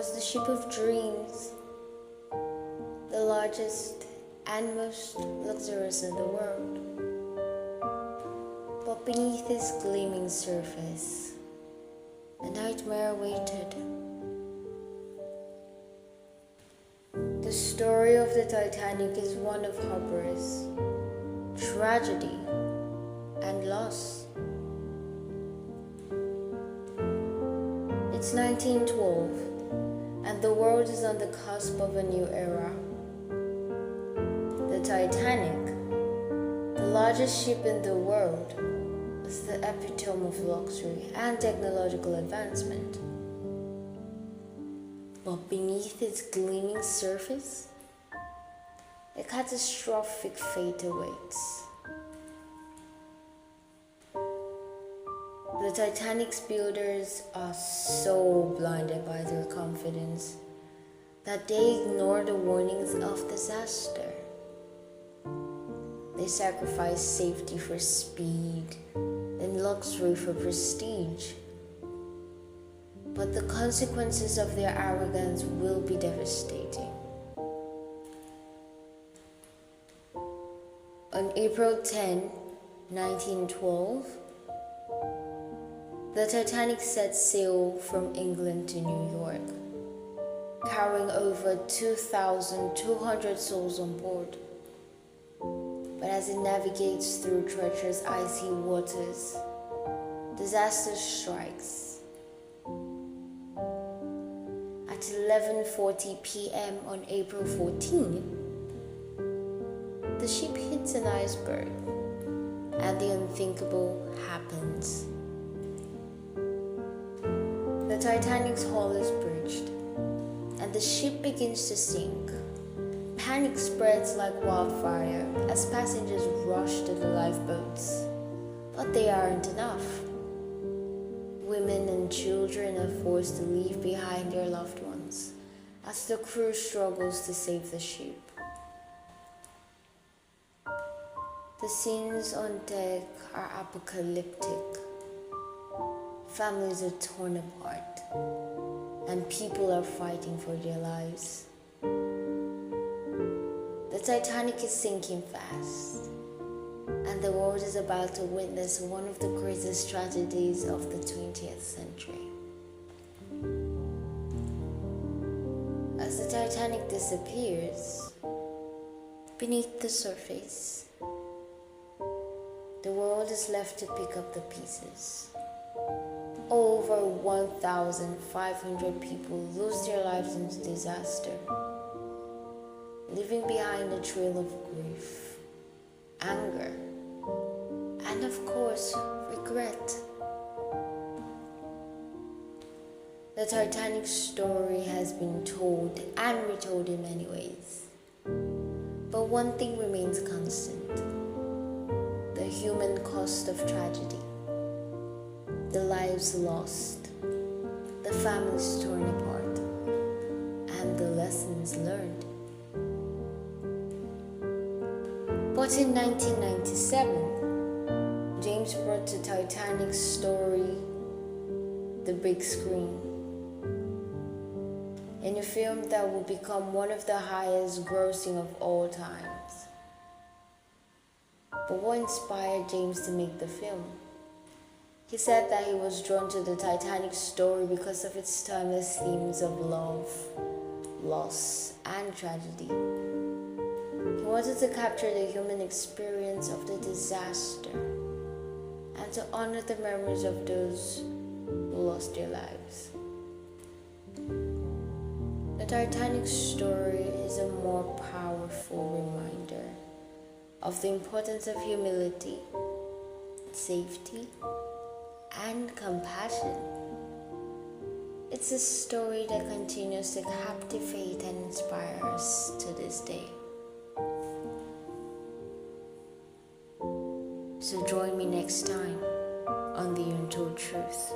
was the ship of dreams, the largest and most luxurious in the world. But beneath its gleaming surface, a nightmare waited. The story of the Titanic is one of hubris, tragedy, and loss. It's 1912, and the world is on the cusp of a new era. The Titanic, the largest ship in the world, is the epitome of luxury and technological advancement. But beneath its gleaming surface, a catastrophic fate awaits. The Titanic's builders are so blinded by their confidence that they ignore the warnings of disaster. They sacrifice safety for speed and luxury for prestige. But the consequences of their arrogance will be devastating. On April 10, 1912, the Titanic set sail from England to New York, carrying over 2,200 souls on board. But as it navigates through treacherous icy waters, disaster strikes. At 11:40 p.m. on April 14, the ship hits an iceberg, and the unthinkable happens. The Titanic's hull is breached, and the ship begins to sink. Panic spreads like wildfire as passengers rush to the lifeboats, but they aren't enough. Women and children are forced to leave behind their loved ones as the crew struggles to save the ship. The scenes on deck are apocalyptic. Families are torn apart, and people are fighting for their lives. The Titanic is sinking fast, and the world is about to witness one of the greatest tragedies of the 20th century. As the Titanic disappears beneath the surface, the world is left to pick up the pieces. Over 1,500 people lose their lives in disaster, leaving behind a trail of grief, anger, and of course, regret. The Titanic story has been told and retold in many ways, but one thing remains constant: the human cost of tragedy. The lives lost, the families torn apart, and the lessons learned. But in 1997, James brought the Titanic's story the big screen, in a film that would become one of the highest grossing of all times. But what inspired James to make the film? He said that he was drawn to the Titanic story because of its timeless themes of love, loss, and tragedy. He wanted to capture the human experience of the disaster and to honor the memories of those who lost their lives. The Titanic story is a more powerful reminder of the importance of humility, safety, and compassion. It's a story that continues to captivate and inspire us to this day. So join me next time on The Untold Truth.